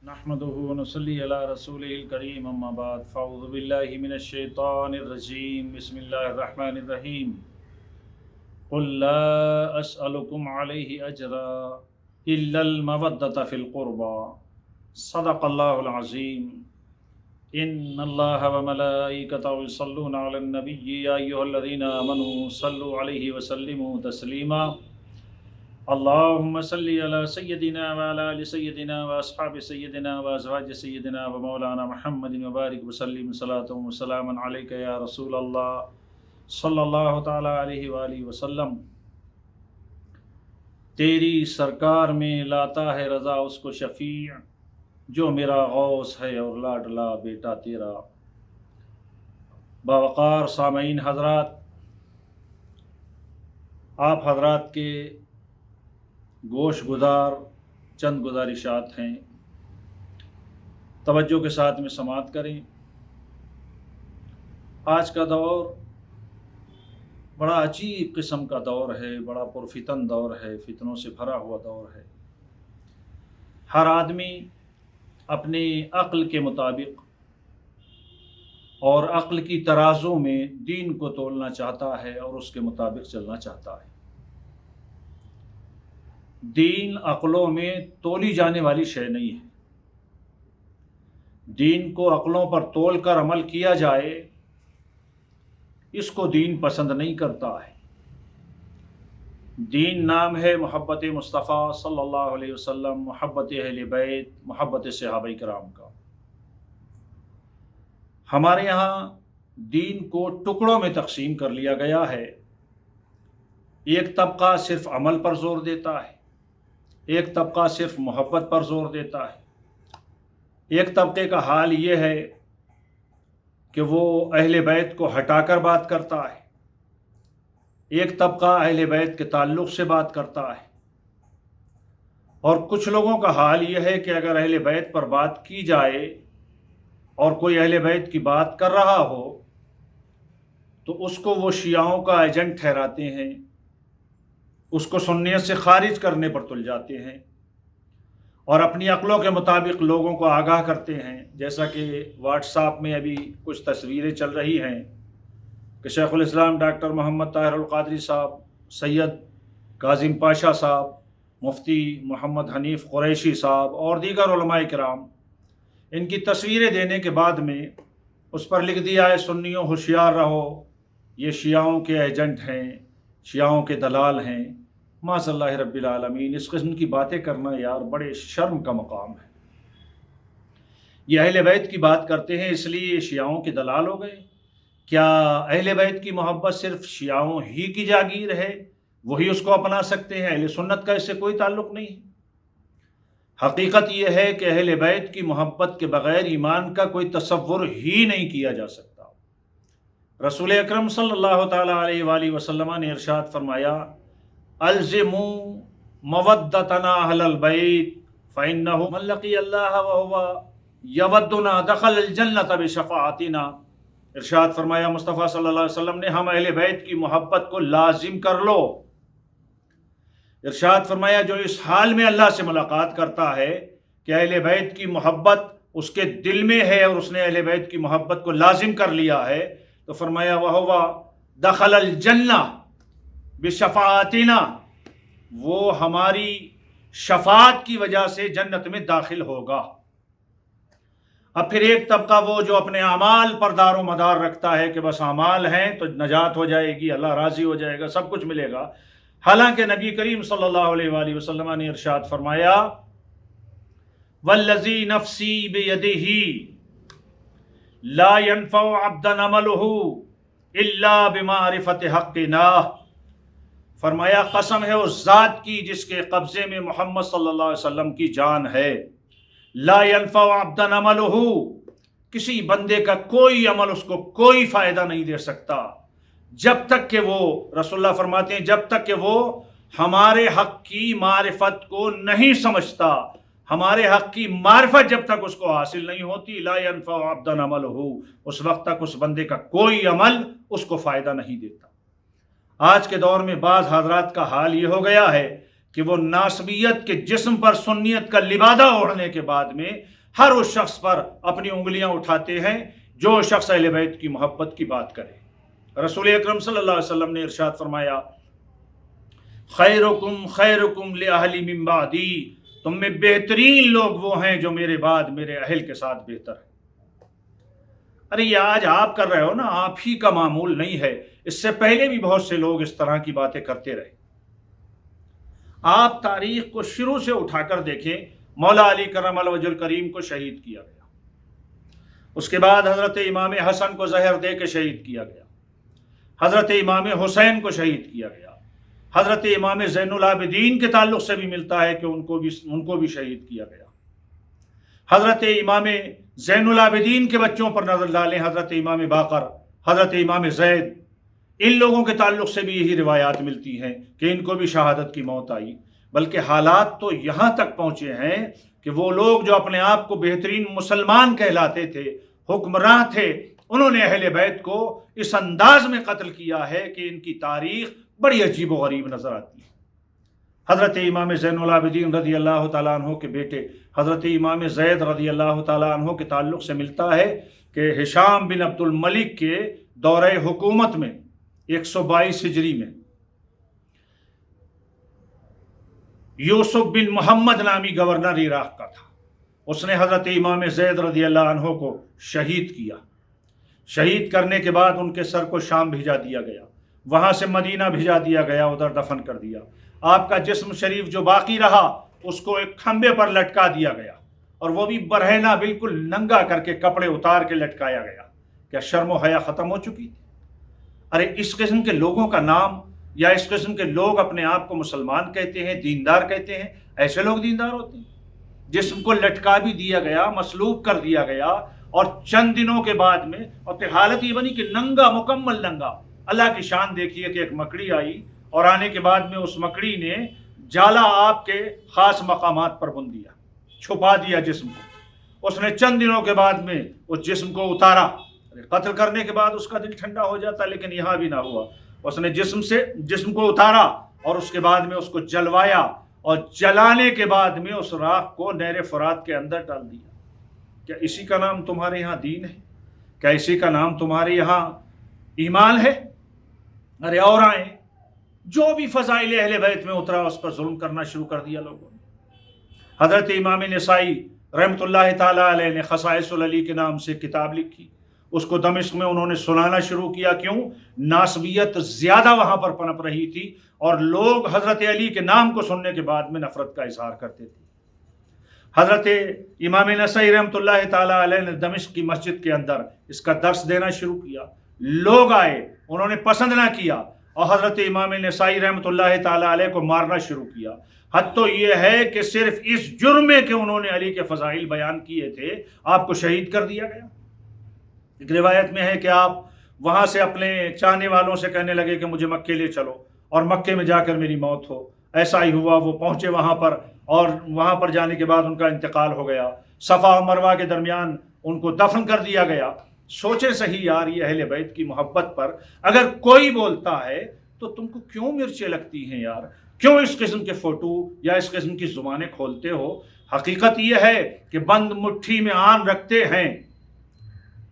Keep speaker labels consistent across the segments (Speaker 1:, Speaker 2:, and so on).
Speaker 1: نحمده ونصلي على رسوله الكريم اما بعد فاعوذ بالله من الشيطان الرجيم بسم الله الرحمن الرحيم قل لا اسألكم عليه اجرا الا المودة في القربى صدق الله العظيم ان الله وملائكته يصلون على النبي يا ايها الذين امنوا صلوا عليه وسلموا تسليما اللهم صل على سيدنا وعلى آل سيدنا واصحاب سيدنا وازواج سيدنا ومولانا محمد وبارك وسلم صلاة وسلاما عليك يا رسول الله صلی اللہ تعالی علیہ وآلہ وسلم۔ تیری سرکار میں لاتا ہے رضا اس کو شفیع، جو میرا غوث ہے اور لاڈلا بیٹا تیرا۔ باوقار سامعین حضرات، آپ حضرات کے گوش گزار چند گزارشات ہیں، توجہ کے ساتھ میں سماعت کریں۔ آج کا دور بڑا عجیب قسم کا دور ہے، بڑا پرفتن دور ہے، فتنوں سے بھرا ہوا دور ہے۔ ہر آدمی اپنی عقل کے مطابق اور عقل کی ترازو میں دین کو تولنا چاہتا ہے اور اس کے مطابق چلنا چاہتا ہے۔ دین عقلوں میں تولی جانے والی شے نہیں ہے۔ دین کو عقلوں پر تول کر عمل کیا جائے، اس کو دین پسند نہیں کرتا ہے۔ دین نام ہے محبت مصطفیٰ صلی اللہ علیہ وسلم، محبت اہل بیت، محبت صحابہ کرام کا۔ ہمارے یہاں دین کو ٹکڑوں میں تقسیم کر لیا گیا ہے۔ ایک طبقہ صرف عمل پر زور دیتا ہے، ایک طبقہ صرف محبت پر زور دیتا ہے۔ ایک طبقے کا حال یہ ہے کہ وہ اہل بیت کو ہٹا کر بات کرتا ہے، ایک طبقہ اہل بیت کے تعلق سے بات کرتا ہے، اور کچھ لوگوں کا حال یہ ہے کہ اگر اہل بیت پر بات کی جائے اور کوئی اہل بیت کی بات کر رہا ہو تو اس کو وہ شیعوں کا ایجنٹ ٹھہراتے ہیں، اس کو سنیت سے خارج کرنے پر تل جاتے ہیں اور اپنی عقلوں کے مطابق لوگوں کو آگاہ کرتے ہیں۔ جیسا کہ واٹس ایپ میں ابھی کچھ تصویریں چل رہی ہیں کہ شیخ الاسلام ڈاکٹر محمد طاہر القادری صاحب، سید کاظم پاشا صاحب، مفتی محمد حنیف قریشی صاحب اور دیگر علماء کرام، ان کی تصویریں دینے کے بعد میں اس پر لکھ دیا ہے سنیوں ہوشیار رہو، یہ شیعوں کے ایجنٹ ہیں، شیعوں کے دلال ہیں۔ معاذ اللہ رب العالمین، اس قسم کی باتیں کرنا یار بڑے شرم کا مقام ہے۔ یہ اہل بیت کی بات کرتے ہیں اس لیے یہ شیعوں کے دلال ہو گئے؟ کیا اہل بیت کی محبت صرف شیعوں ہی کی جاگیر ہے، وہی اس کو اپنا سکتے ہیں؟ اہل سنت کا اس سے کوئی تعلق نہیں ہے۔ حقیقت یہ ہے کہ اہل بیت کی محبت کے بغیر ایمان کا کوئی تصور ہی نہیں کیا جا سکتا۔ رسول اکرم صلی اللہ تعالی علیہ وآلہ وسلم نے ارشاد فرمایا، الزموا مودتنا اہل البیت فإنہ من لقی اللہ وہو یودنا دخل الجنۃ بشفاعتنا۔ ارشاد فرمایا مصطفیٰ صلی اللہ علیہ وسلم نے، ہم اہل بیت کی محبت کو لازم کر لو۔ ارشاد فرمایا جو اس حال میں اللہ سے ملاقات کرتا ہے کہ اہل بیت کی محبت اس کے دل میں ہے اور اس نے اہل بیت کی محبت کو لازم کر لیا ہے، تو فرمایا وہو دخل الجنہ بشفاعتنا، وہ ہماری شفاعت کی وجہ سے جنت میں داخل ہوگا۔ اب پھر ایک طبقہ وہ جو اپنے اعمال پر دار و مدار رکھتا ہے کہ بس اعمال ہیں تو نجات ہو جائے گی، اللہ راضی ہو جائے گا، سب کچھ ملے گا۔ حالانکہ نبی کریم صلی اللہ علیہ وآلہ وسلم نے ارشاد فرمایا، والذی نفسی بیدہ لا ينفع عبدا عملہ الا بمعرفت حقنا۔ فرمایا قسم ہے اس ذات کی جس کے قبضے میں محمد صلی اللہ علیہ وسلم کی جان ہے، لا ينفع عبدا عملہ، کسی بندے کا کوئی عمل اس کو کوئی فائدہ نہیں دے سکتا جب تک کہ وہ، رسول اللہ فرماتے ہیں، جب تک کہ وہ ہمارے حق کی معرفت کو نہیں سمجھتا، ہمارے حق کی معرفت جب تک اس کو حاصل نہیں ہوتی، لا ينفع عبدا عملہ، اس وقت تک اس بندے کا کوئی عمل اس کو فائدہ نہیں دیتا۔ آج کے دور میں بعض حضرات کا حال یہ ہو گیا ہے कि वो नासबियत के जिस्म पर सुन्नियत का लिबादा ओढ़ने के बाद में हर उस शख्स पर अपनी उंगलियां उठाते हैं जो शख्स अहले बैत की मोहब्बत की बात करे। रसूल अकरम सल्लल्लाहु अलैहि वसल्लम ने इरशाद फरमाया, खैरुकुम खैरुकुम li अहली मिन बादी, तुम में बेहतरीन लोग वो हैं जो मेरे बाद मेरे अहल के साथ बेहतर है। अरे ये आज आप कर रहे हो ना, आप ही का मामूल नहीं है, इससे पहले भी बहुत से लोग इस तरह की बातें करते रहे। आप तारीख को शुरू से उठाकर देखें, मौला अली करम वजहुल करीम को शहीद किया गया, उसके बाद हजरत इमाम हसन को जहर दे के शहीद किया गया, हजरत इमाम हुसैन को शहीद किया गया, हजरत इमाम ज़ैनुल आबिदीन के ताल्लुक से भी मिलता है कि उनको भी शहीद किया गया। हजरत इमाम ज़ैनुल आबिदीन के बच्चों पर नजर डालें, हजरत इमाम बाकर, हजरत इमाम ज़ैद, इन लोगों के ताल्लुक से भी यही रिवायात मिलती हैं कि इनको भी शहादत की मौत आई। बल्कि हालात तो यहाँ तक पहुँचे हैं कि वो लोग जो अपने आप को बेहतरीन मुसलमान कहलाते थे, हुक्मरान थे, उन्होंने अहले बैत को इस अंदाज में कत्ल किया है कि इनकी तारीख बड़ी अजीब व गरीब नजर आती है। हजरत इमाम ज़ैनुल आबिदीन रज़ी अल्लाह तआला अन्हु के बेटे हजरत इमाम ज़ैद रज़ी अल्लाह तआला अन्हु के ताल्लुक से मिलता है कि हिशाम बिन अब्दुल मलिक के दौरे हुकूमत में 122 हिजरी में यूसुफ बिन मोहम्मद नामी गवर्नर इराक का था, उसने हजरत इमाम ज़ैद रज़ी अल्लाह अन्हु को शहीद किया। शहीद करने के बाद उनके सर को शाम भिजा दिया गया, वहाँ से मदीना भिजा दिया गया, उधर दफन कर दिया। आपका जिस्म शरीफ जो बाकी रहा उसको एक खंबे पर लटका दिया गया, और वो भी बरहना बिल्कुल नंगा करके कपड़े उतार के लटकाया गया। क्या शर्म व हया ख़त्म हो चुकी थी? अरे इस किस्म के लोगों का नाम, या इस किस्म के लोग अपने आप को मुसलमान कहते हैं, दीनदार कहते हैं, ऐसे लोग दीनदार होते हैं? जिस्म को लटका भी दिया गया, मसलूब कर दिया गया, और चंद दिनों के बाद में और फिर हालत ये बनी कि नंगा, मुकम्मल नंगा। अल्लाह की शान देखिए कि एक मकड़ी आई और आने के बाद में उस मकड़ी ने जाला आपके ख़ास मकामात पर बुन दिया, छुपा दिया जिस्म को। उसने चंद दिनों के बाद में उस जिस्म को उतारा। कत्ल करने के बाद उसका दिल ठंडा हो जाता, लेकिन यहाँ भी ना हुआ। उसने जिस्म को उतारा और उसके बाद में उसको जलवाया, और जलाने के बाद में उस राख को नहर फुरात के अंदर डाल दिया। क्या इसी का नाम तुम्हारे यहाँ दीन है? क्या इसी का नाम तुम्हारे यहाँ ईमान है? अरे और आए, जो भी फजाइल अहले बैत में उतरा उस पर जुल्म करना शुरू कर दिया लोगों ने। हजरत इमाम नसाई रहमतुल्लाह ताला अलैह ने खसाइसुल अली के नाम से किताब लिखी, उसको दमिश्क में उन्होंने सुनाना शुरू किया। क्यों? नासबियत ज़्यादा वहाँ पर पनप रही थी और लोग हज़रत अली के नाम को सुनने के बाद में नफ़रत का इजहार करते थे। हज़रत इमाम नसई रहमतुल्लाह ताला अलैह ने दमिश्क की मस्जिद के अंदर इसका दर्स देना शुरू किया। लोग आए, उन्होंने पसंद ना किया और हज़रत इमाम नसाई रहमतुल्लाह ताला अलैह को मारना शुरू किया। हद तो ये है कि सिर्फ इस जुर्म में कि उन्होंने अली के फ़ज़ाइल बयान किए थे, आपको शहीद कर दिया गया। एक रिवायत में है कि आप वहाँ से अपने चाहने वालों से कहने लगे कि मुझे मक्के ले चलो और मक्के में जाकर मेरी मौत हो। ऐसा ही हुआ, वो पहुँचे वहाँ पर और वहाँ पर जाने के बाद उनका इंतकाल हो गया। सफ़ा और मरवा के दरमियान उनको दफन कर दिया गया। सोचे सही यार, ये अहले बैत की मोहब्बत पर अगर कोई बोलता है तो तुमको क्यों मिर्चें लगती हैं यार? क्यों इस किस्म के फ़ोटो या इस किस्म की ज़ुबानें खोलते हो? हकीकत यह है कि बंद मुट्ठी में आन रखते हैं,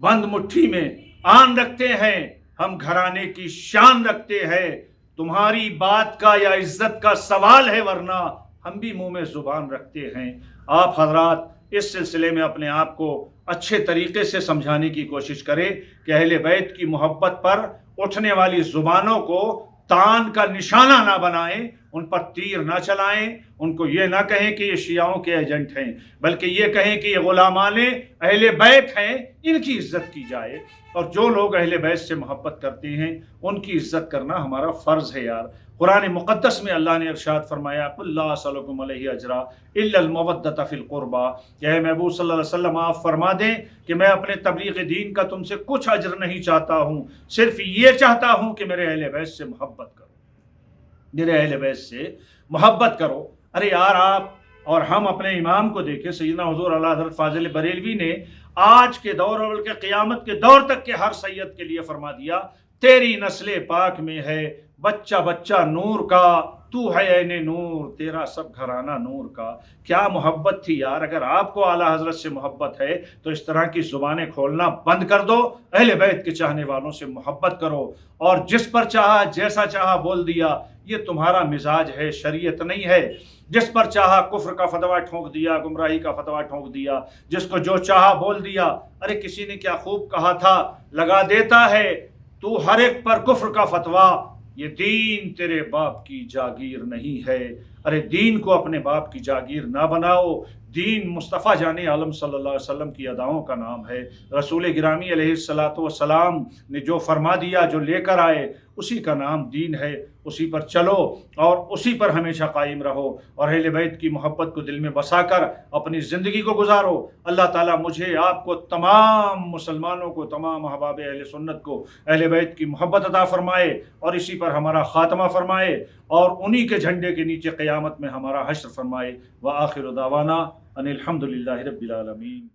Speaker 1: बंद मुट्ठी में आन रखते हैं, हम घराने की शान रखते हैं। तुम्हारी बात का या इज्जत का सवाल है, वरना हम भी मुंह में ज़ुबान रखते हैं। आप हजरात इस सिलसिले में अपने आप को अच्छे तरीके से समझाने की कोशिश करें कि अहले बैत की मोहब्बत पर उठने वाली ज़ुबानों को तान का निशाना ना बनाएं, उन पर तीर ना चलाएं, उनको ये ना कहें कि ये शियाओं के एजेंट हैं, बल्कि ये कहें कि ये गुलामाने अहले बैत हैं, इनकी इज्जत की जाए। और जो लोग अहले बैत से मोहब्बत करते हैं उनकी इज्जत करना हमारा फ़र्ज़ है यार। कुरान मुक़द्दस में अल्लाह ने इरशाद फरमाया, कुल ला असअलुकुम अलैहि अजरा इल्लल मवद्दत फ़िल क़ुरबा, कि महबूब सल्लल्लाहु अलैहि वसल्लम आप फरमा दें कि मैं अपने तबलीग दीन का तुमसे कुछ अजर नहीं चाहता हूँ, सिर्फ ये चाहता हूँ कि मेरे अहले बैत से मोहब्बत करो, मेरे अहले बैत से मोहब्बत करो। अरे यार, आप और हम अपने इमाम को देखें, सैयदना हुज़ूर आला हज़रत फ़ाज़िल बरेलवी ने आज के दौर और बल्कि क़यामत के दौर तक के हर सैयद के लिए फरमा दिया, तेरी नस्ल पाक में है बच्चा बच्चा नूर का, تو ہے عین نور، تیرا سب گھرانہ نور کا۔ کیا محبت تھی یار! اگر آپ کو اعلیٰ حضرت سے محبت ہے تو اس طرح کی زبانیں کھولنا بند کر دو، اہل بیت کے چاہنے والوں سے محبت کرو، اور جس پر چاہا جیسا چاہا بول دیا، یہ تمہارا مزاج ہے، شریعت نہیں ہے۔ جس پر چاہا کفر کا فتویٰ ٹھونک دیا، گمراہی کا فتویٰ ٹھونک دیا، جس کو جو چاہا بول دیا۔ ارے کسی نے کیا خوب کہا تھا، لگا دیتا ہے تو ہر ایک پر کفر کا فتویٰ، یہ دین تیرے باپ کی جاگیر نہیں ہے۔ ارے دین کو اپنے باپ کی جاگیر نہ بناؤ، دین مصطفیٰ جان عالم صلی اللہ علیہ وسلم کی اداؤں کا نام ہے۔ رسول گرامی علیہ الصلاۃ والسلام نے جو فرما دیا، جو لے کر آئے، اسی کا نام دین ہے، اسی پر چلو اور اسی پر ہمیشہ قائم رہو، اور اہل بیت کی محبت کو دل میں بسا کر اپنی زندگی کو گزارو۔ اللہ تعالیٰ مجھے، آپ کو، تمام مسلمانوں کو، تمام احباب اہل سنت کو اہل بیت کی محبت عطا فرمائے، اور اسی پر ہمارا خاتمہ فرمائے، اور انہی کے جھنڈے کے نیچے قیامت میں ہمارا حشر فرمائے۔ وآخر دعوانا ان الحمد للہ رب العالمین۔